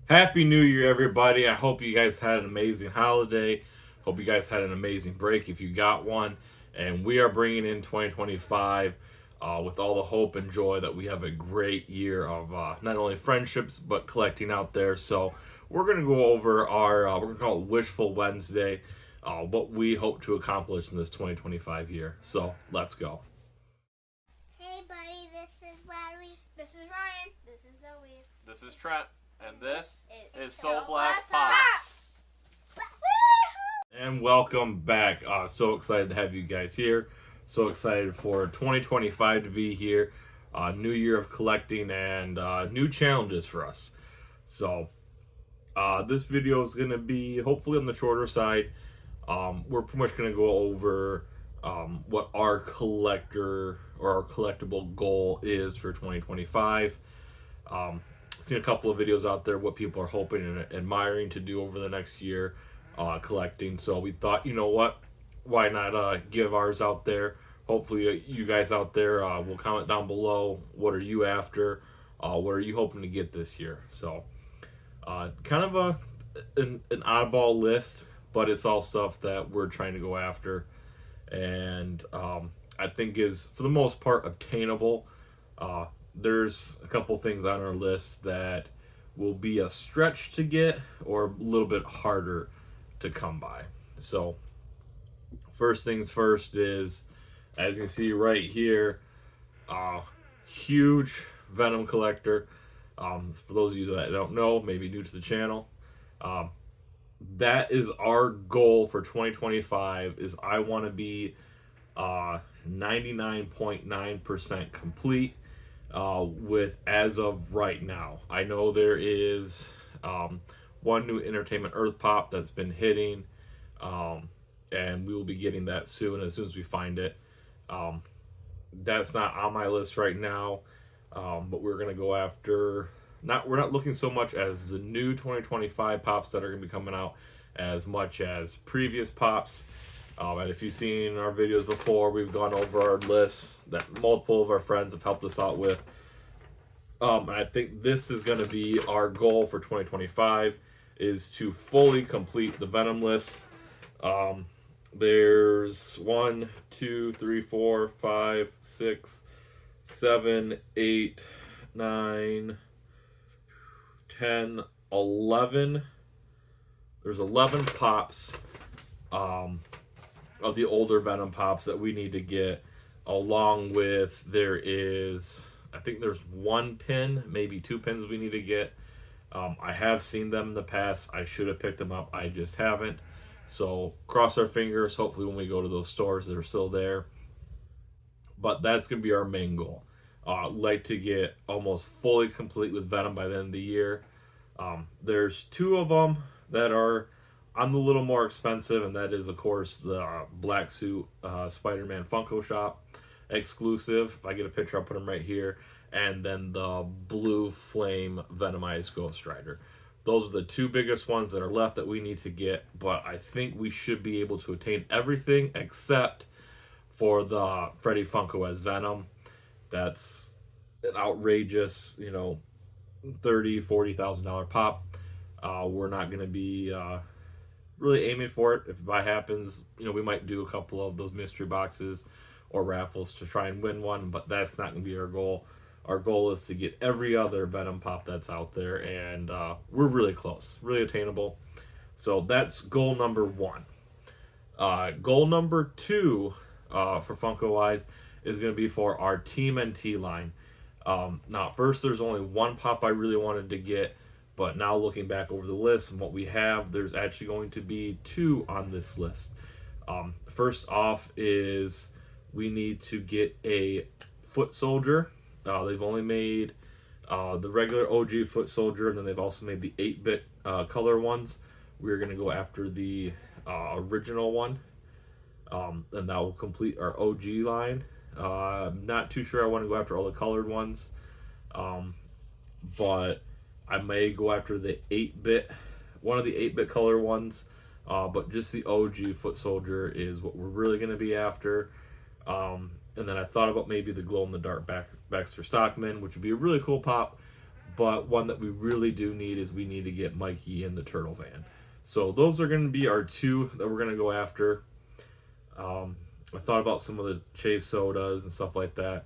Happy New Year, everybody. I hope you guys had an amazing holiday. Hope you guys had an amazing break if you got one. And we are bringing in 2025 with all the hope and joy that we have a great year of not only friendships but collecting out there. So we're going to go over we're going to call it Wishful Wednesday, what we hope to accomplish in this 2025 year. So let's go. Hey buddy, this is Larry. This is Ryan. This is Zoe. This is Trent. And this is Soul Soul Blast Blast Pops. And welcome back. So excited to have you guys here. So excited for 2025 to be here. New year of collecting and new challenges for us. So this video is going to be hopefully on the shorter side. We're pretty much going to go over what our collector or our collectible goal is for 2025. Seen a couple of videos out there what people are hoping and admiring to do over the next year collecting, so we thought, you know what, why not give ours out there. Hopefully you guys out there will comment down below, what are you after, what are you hoping to get this year. So kind of an oddball list, but it's all stuff that we're trying to go after, and I think is for the most part obtainable. There's a couple things on our list that will be a stretch to get or a little bit harder to come by. So first things first is, as you can see right here, huge Venom collector. For those of you that don't know, maybe new to the channel, that is our goal for 2025. Is I want to be 99.9% complete. With as of right now. I know there is one new Entertainment Earth Pop that's been hitting, and we will be getting that soon as we find it. That's not on my list right now, but we're going to go after, we're not looking so much as the new 2025 pops that are going to be coming out as much as previous pops. And if you've seen our videos before, we've gone over our lists that multiple of our friends have helped us out with. And I think this is going to be our goal for 2025, is to fully complete the Venom list. There's 1, 2, 3, 4, 5, 6, 7, 8, 9, 10, 11. There's 11 pops. Of the older Venom pops that we need to get, along with I think there's one pin, maybe 2 pins we need to get. I have seen them in the past. I should have picked them up. I just haven't. So cross our fingers. Hopefully when we go to those stores, they're still there. But that's going to be our main goal. Like to get almost fully complete with Venom by the end of the year. There's 2 of them that are I'm a little more expensive, and that is, of course, the Black Suit Spider-Man Funko Shop exclusive. If I get a picture, I'll put them right here. And then the Blue Flame Venomized Ghost Rider. Those are the 2 biggest ones that are left that we need to get, but I think we should be able to attain everything except for the Freddy Funko as Venom. That's an outrageous, $30,000-$40,000 pop. We're not going to be really aiming for it. If that happens, we might do a couple of those mystery boxes or raffles to try and win one, but that's not going to be our goal. Our goal is to get every other Venom pop that's out there, and we're really close, really attainable. So that's goal number 1. Goal number 2 for Funko wise is going to be for our Team NT line. Now, first, there's only 1 pop I really wanted to get. But now looking back over the list and what we have, there's actually going to be 2 on this list. First off is we need to get a Foot Soldier. They've only made the regular OG Foot Soldier, and then they've also made the 8-bit color ones. We're going to go after the original one, and that will complete our OG line. I'm not too sure I want to go after all the colored ones, but I may go after the 8-bit, one of the 8-bit color ones, but just the OG Foot Soldier is what we're really going to be after. And then I thought about maybe the glow-in-the-dark Baxter Stockman, which would be a really cool pop, but one that we really do need is we need to get Mikey in the turtle van. So those are going to be our two that we're going to go after. I thought about some of the Chase sodas and stuff like that.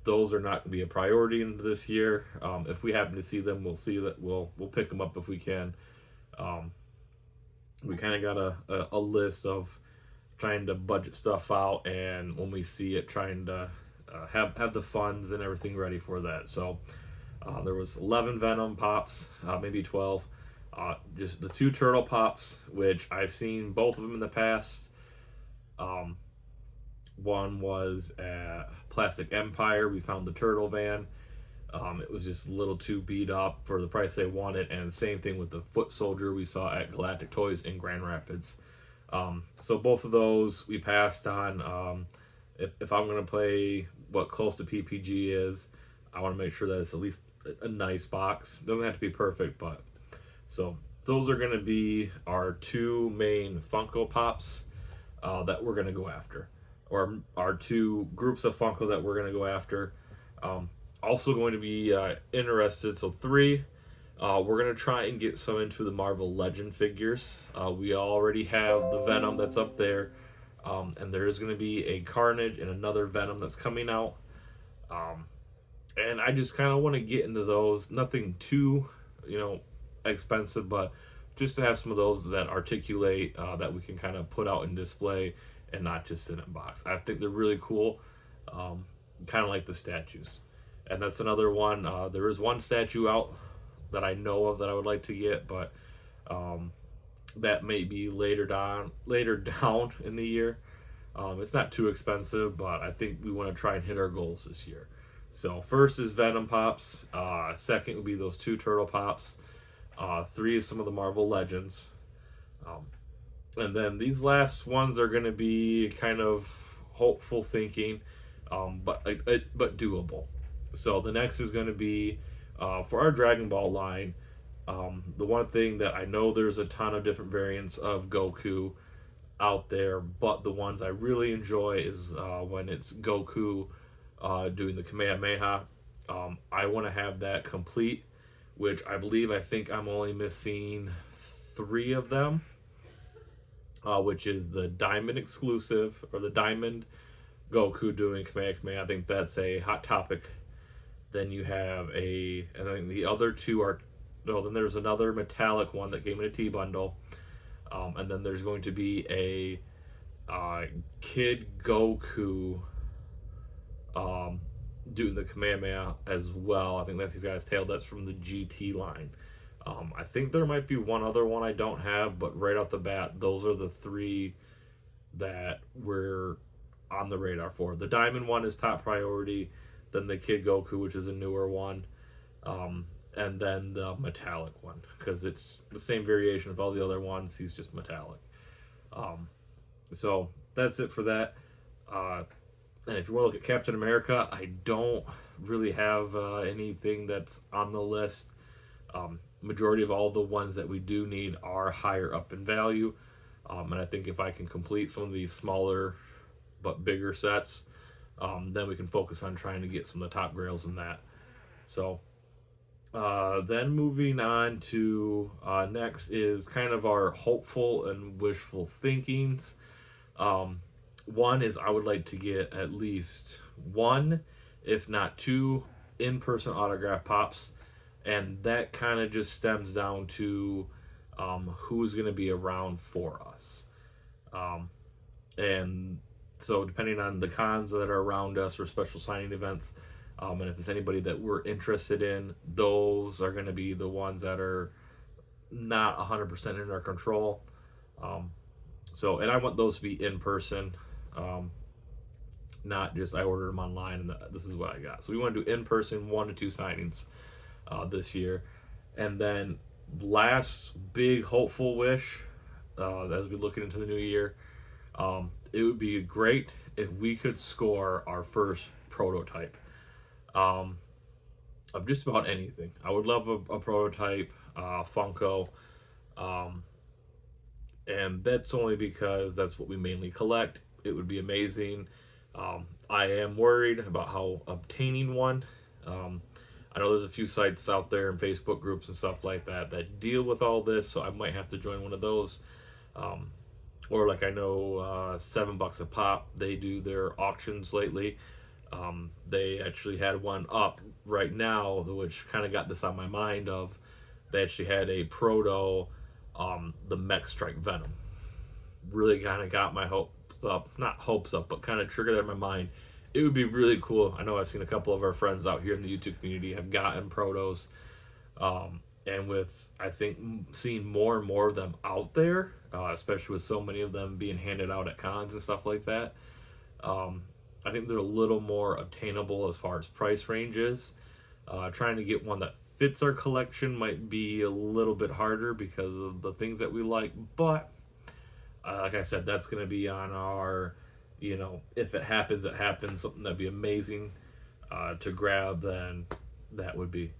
Those are not going to be a priority in this year. If we happen to see them, we'll see that we'll pick them up if we can. We kind of got a list of trying to budget stuff out, and when we see it, trying to have the funds and everything ready for that. So there was 11 Venom pops, maybe 12. Just the 2 Turtle pops, which I've seen both of them in the past. One was at Plastic Empire. We found the Turtle van. It was just a little too beat up for the price they wanted, and same thing with the Foot Soldier we saw at Galactic Toys in Grand Rapids. So both of those we passed on. If I'm going to play what close to PPG is, I want to make sure that it's at least a nice box. Doesn't have to be perfect, but so those are going to be our 2 main Funko Pops that we're going to go after, or our 2 groups of Funko that we're going to go after. Also going to be interested, so 3. We're going to try and get some into the Marvel Legend figures. We already have the Venom that's up there, and there is going to be a Carnage and another Venom that's coming out. And I just kind of want to get into those. Nothing too, expensive, but just to have some of those that articulate, that we can kind of put out and display and not just sit in a box. I think they're really cool, kind of like the statues. And that's another one. There is one statue out that I know of that I would like to get, but that may be later down in the year. It's not too expensive, but I think we want to try and hit our goals this year. So first is Venom Pops. Second would be those 2 Turtle Pops. 3 is some of the Marvel Legends. And then these last ones are going to be kind of hopeful thinking, but doable. So the next is going to be for our Dragon Ball line. The one thing that I know, there's a ton of different variants of Goku out there, but the ones I really enjoy is when it's Goku doing the Kamehameha. I want to have that complete, which I think I'm only missing 3 of them, which is the Diamond exclusive, or the Diamond Goku doing Kamehameha. I think that's a hot topic. Then you have and I think the other 2 are, then there's another metallic one that came in a T-bundle. And then there's going to be a Kid Goku doing the Kamehameha as well. I think that's his guy's tail. That's from the GT line. I think there might be one other one I don't have, but right off the bat, those are the 3 that we're on the radar for. The Diamond one is top priority. Then the Kid Goku, which is a newer one, and then the metallic one, because it's the same variation of all the other ones. He's just metallic. So that's it for that. And if you want to look at Captain America, I don't really have anything that's on the list. Majority of all the ones that we do need are higher up in value. And I think if I can complete some of these smaller but bigger sets, then we can focus on trying to get some of the top grails in that. So then moving on to next is kind of our hopeful and wishful thinkings. One is I would like to get at least 1, if not 2, in-person autograph pops, and that kind of just stems down to who's going to be around for us. And so depending on the cons that are around us or special signing events, and if it's anybody that we're interested in, those are going to be the ones that are not 100% in our control. And I want those to be in person, not just I ordered them online and this is what I got. So we want to do in person 1 to 2 signings this year. And then last big hopeful wish, as we look into the new year, it would be great if we could score our first prototype of just about anything. I would love a prototype Funko, and that's only because that's what we mainly collect. It would be amazing. I am worried about how obtaining one. I know there's a few sites out there and Facebook groups and stuff like that that deal with all this, so I might have to join one of those. Um, or like I know $7 a pop, they do their auctions lately. They actually had one up right now, which kind of got this on my mind of they actually had a proto, the Mech Strike Venom. Really kind of got my hopes up, not hopes up, but kind of triggered in my mind. It would be really cool. I know I've seen a couple of our friends out here in the YouTube community have gotten protos, and with I think seeing more and more of them out there, especially with so many of them being handed out at cons and stuff like that. I think they're a little more obtainable as far as price ranges. Trying to get one that fits our collection might be a little bit harder because of the things that we like, but like I said, that's going to be on our, if it happens, it happens. Something that'd be amazing to grab, then that would be.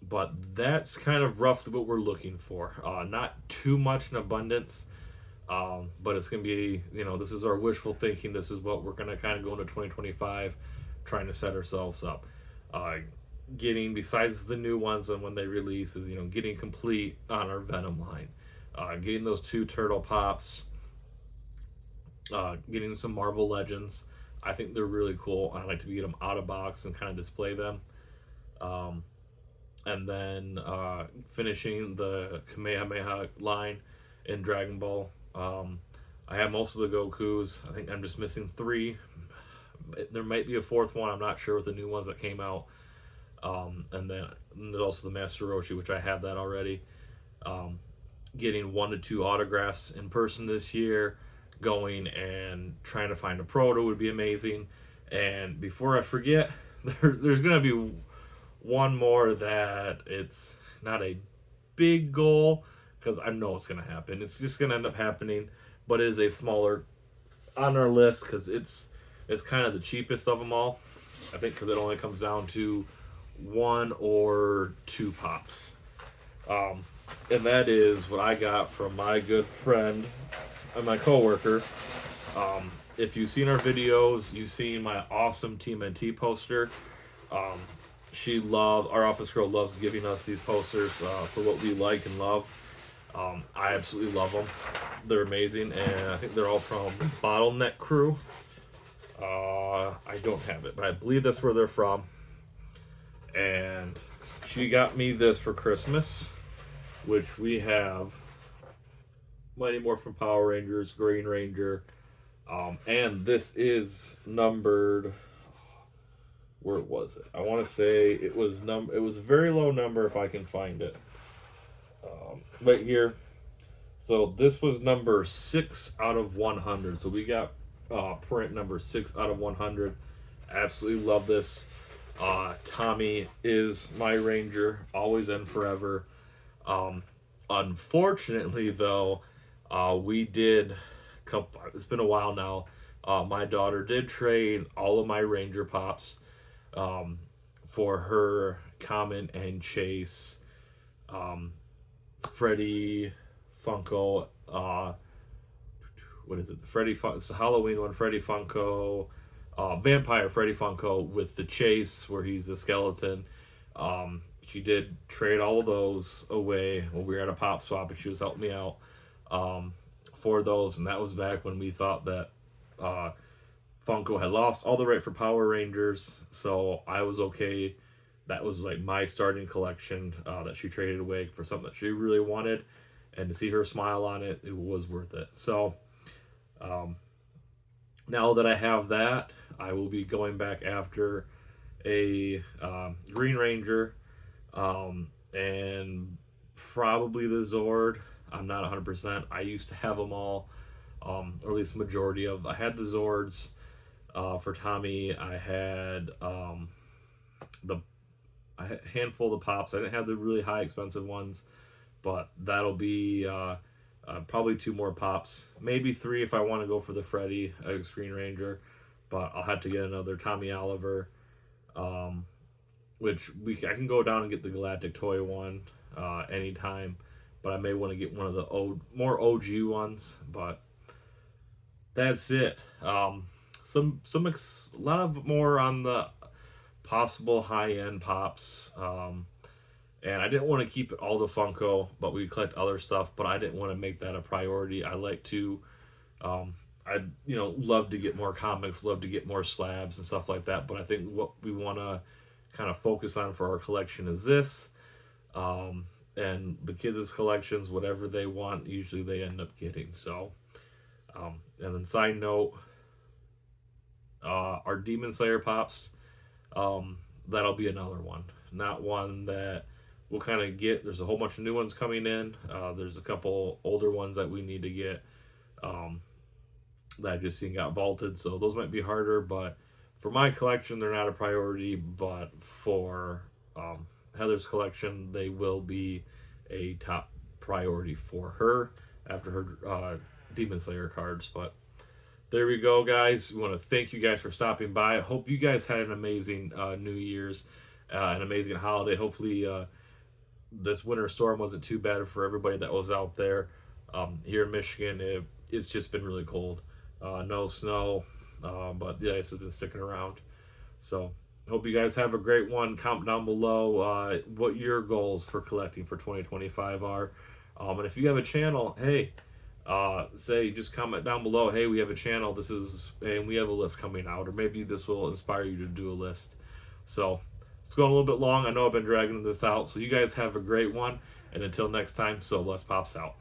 But that's kind of roughly what we're looking for. Not too much in abundance, but it's going to be, this is our wishful thinking. This is what we're going to kind of go into 2025 trying to set ourselves up. Getting, besides the new ones and when they release, is, getting complete on our Venom line. Getting those 2 turtle pops. Getting some Marvel Legends. I think they're really cool. I like to get them out of box and kind of display them. And then finishing the Kamehameha line in Dragon Ball. I have most of the Gokus. I think I'm just missing 3. There might be a 4th one. I'm not sure with the new ones that came out. And then there's also the Master Roshi, which I have that already. Getting 1 to 2 autographs in person this year. Going and trying to find a proto would be amazing. And before I forget, there's going to be one more that it's not a big goal because I know it's going to happen. It's just going to end up happening, but it is a smaller on our list because it's kind of the cheapest of them all. I think because it only comes down to 1 or 2 pops. And that is what I got from my good friend and my coworker. If you've seen our videos, you've seen my awesome TMNT poster. Our office girl loves giving us these posters for what we like and love. I absolutely love them. They're amazing, and I think they're all from Bottleneck Crew. I don't have it, but I believe that's where they're from. And she got me this for Christmas, which we have Mighty Morphin Power Rangers, Green Ranger, and this is numbered. Where was it? I want to say it was a very low number if I can find it. Right here. So this was number 6 out of 100. So we got print number 6 out of 100. Absolutely love this. Tommy is my Ranger, always and forever. Unfortunately, though, it's been a while now. My daughter did trade all of my Ranger pops for her Common and Chase, Freddy Funko, what is it? It's the Halloween one, Freddy Funko, Vampire Freddy Funko with the Chase where he's the skeleton. She did trade all of those away when we were at a pop swap, and she was helping me out for those, and that was back when we thought that Funko had lost all the right for Power Rangers, so I was okay. That was like my starting collection that she traded away for something that she really wanted, and to see her smile on it, it was worth it. So now that I have that, I will be going back after a Green Ranger and probably the Zord. I'm not 100%. I used to have them all, or at least majority of. I had the Zords for Tommy. I had a handful of the pops. I didn't have the really high expensive ones, but that'll be probably 2 more pops, maybe 3 if I want to go for the Freddy Green Ranger. But I'll have to get another Tommy Oliver, which I can go down and get the Galactic Toy one anytime. But I may want to get one of the more OG ones. But that's it. A lot of more on the possible high-end pops. And I didn't want to keep it all to Funko, but we collect other stuff. But I didn't want to make that a priority. I like to, I love to get more comics, love to get more slabs and stuff like that. But I think what we want to kind of focus on for our collection is this. And the kids' collections, whatever they want, usually they end up getting. So, and then side note, our Demon Slayer pops, that'll be another one. Not one that we'll kind of get. There's a whole bunch of new ones coming in. There's a couple older ones that we need to get that I just seen got vaulted. So those might be harder, but for my collection, they're not a priority. But for Heather's collection, they will be a top priority for her after her Demon Slayer cards. But there we go, guys. We want to thank you guys for stopping by. I hope you guys had an amazing New Year's, an amazing holiday. Hopefully, this winter storm wasn't too bad for everybody that was out there. Here in Michigan, it's just been really cold. No snow, but the ice has been sticking around. So, hope you guys have a great one. Comment down below what your goals for collecting for 2025 are. And if you have a channel, hey, just comment down below, hey, we have a channel, and we have a list coming out, or maybe this will inspire you to do a list. So it's going a little bit long. I know I've been dragging this out, so you guys have a great one, and until next time, So Bless Pops out.